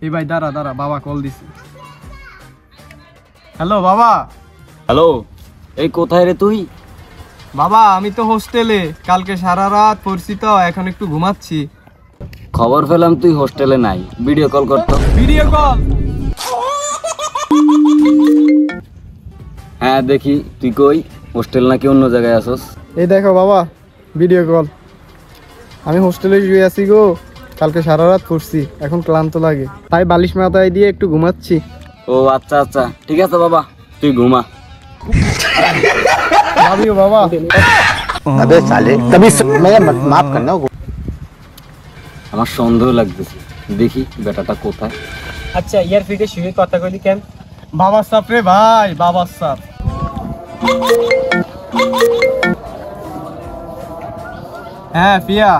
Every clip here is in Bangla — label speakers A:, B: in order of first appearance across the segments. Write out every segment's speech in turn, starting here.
A: এই ভাই দাঁড়া দাঁড়া, বাবা কল দিছে। হ্যালো বাবা।
B: হ্যালো, এই কোথায় রে তুই?
A: বাবা আমি তো হোস্টেলে, কালকে সারা রাত পড়ছি তো, এখন একটু ঘুমাচ্ছি।
B: খবর পেলাম তুই হোস্টেলে নাই, ভিডিও কল করতো।
A: Video call?
B: হ্যাঁ দেখি তুই কই, হোস্টেল নাকি অন্য জায়গায় আসোস?
A: এই দেখো বাবা ভিডিও কল। আমি হোস্টেলে শুয়ে আছি গো, কালকে সারা রাত পড়ছি, এখন ক্লান্ত লাগে, তাই বালিশ মাথায় দিয়ে একটু ঘুমাচ্ছি।
B: ও আচ্ছা আচ্ছা, ঠিক আছে বাবা, তুই ঘুমা।
A: ভাবিও বাবা।
C: अबे साले कभी मैं माफ करना।
B: আমার সন্দেহ লাগতেছে, দেখি বেটাটা কোথায়।
D: আচ্ছা ইয়ার ফিটে শুয়ে কথা কইলি কেন?
A: বাবার সাপ রে ভাই, বাবার সাপ। হ্যাঁ পিয়া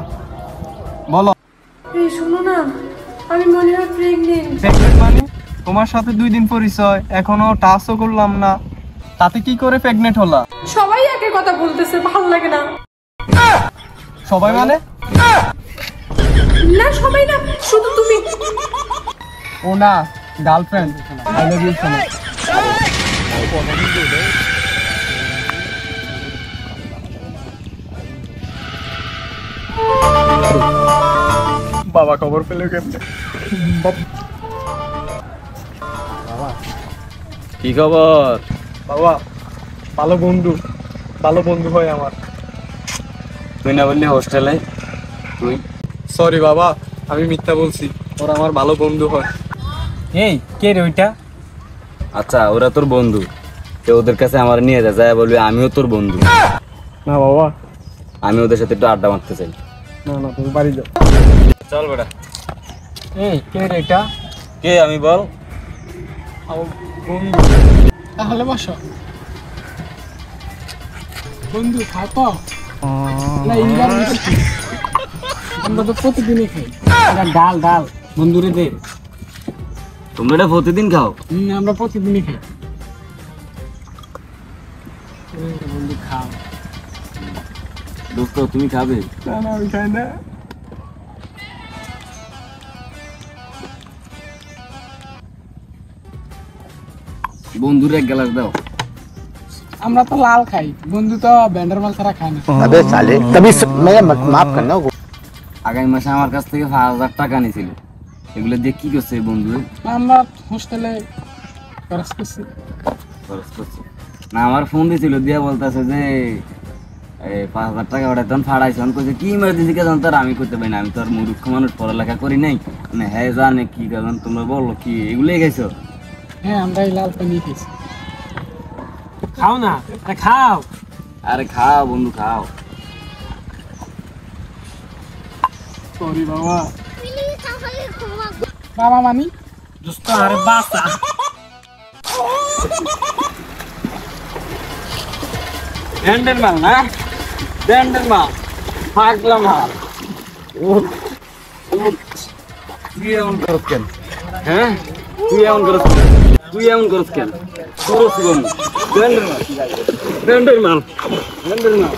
A: বলো।
E: এই শোনো না, আমি মনে হয় প্রেগনেন্ট।
A: প্রেগনেন্ট মানে? তোমার সাথে 2 দিন পরিচয়, এখনো টাচও করলাম না, তাতে কি করে প্রেগনেন্ট হলা?
E: সবাই একে কথা বলতেছে, ভালো লাগে না।
A: সবাই মানে?
E: না সবাই না, শুধু তুমি।
A: ও না, গার্লফ্রেন্ড। আই লাভ ইউ সোনা। বাবা খবর পেলে কেমনে?
B: কি খবর?
A: বাবা ভালো বন্ধু হয় আমার।
B: তুই না বললি হোস্টেলে? তুই
A: সরি বাবা, আমি মিথ্যা বলছি, ওরা আমার ভালো বন্ধু হয়।
D: এই কে রে ওইটা?
B: আচ্ছা ওরা তোর বন্ধু, কেউ ওদের কাছে আমার নিয়ে যায় বলবি আমিও তোর বন্ধু।
A: না বাবা,
B: আমি ওদের সাথে একটু আড্ডা মারতে চাই।
A: না তুমি বাড়ি যাও।
B: চল বেটা।
D: এই কে রে এটা?
B: কে আমি বল?
A: আমার বন্ধু।
D: তাহলে বসো। বন্ধু খাও না, আমরা তো প্রতিদিনই খাই। ডাল ডাল বন্ধুরে দে।
B: তোমরা এটা প্রতিদিন খাও?
D: আমরা প্রতিদিনই খাই। বন্ধু খাও।
B: দোস্ত তুমি খাবে?
A: না আমি খাই না।
B: বন্ধুর এক গ্লাস দাও।
D: আমরা তো লাল খাই, বন্ধু তো ব্যান্ডার মাল ছাড়া খায় না।
C: अबे साले कभी मैं माफ करना।
B: আগামী মাসে আমার কাছ থেকে 5,000 টাকা নিয়েছিল, এগুলো দিয়ে কি করছে বন্ধু?
D: আমরা হোস্টেলে খরচ করছি।
B: খরচ করছে না? আমার ফোন দিয়েছিল, দিয়া বলতেছে যে 5,000 টাকা ওটা তখন ফাড়াইছে। কইছে কি ইমার্জেন্সি কাজ তার আমি করতে পারি না, আমি তো আর মূর্খ মানুষ, পড়ালেখা করি নাই। মানে হ্যাঁ জানে কি কাজ, তোমরা বলো কি এগুলোই খাইছো?
D: হ্যাঁ আমরা এই লাল পানি খেয়েছি। খাও না, খাও।
B: আরে খাও বন্ধু খাও।
A: সরি বাবা।
D: বাবা মানি দোস্ত, আরে বাসা
B: ব্যান্ডের মাল না, ব্যান্ডের মাল, পাগলা মাল। তুই এমন করস কেন? হ্যাঁ তুই এমন করস কেন? তুই এমন করস কেন? করস কেন? ব্যান্ডের মাল, ব্যান্ডের মাল, ব্যান্ডের মাল।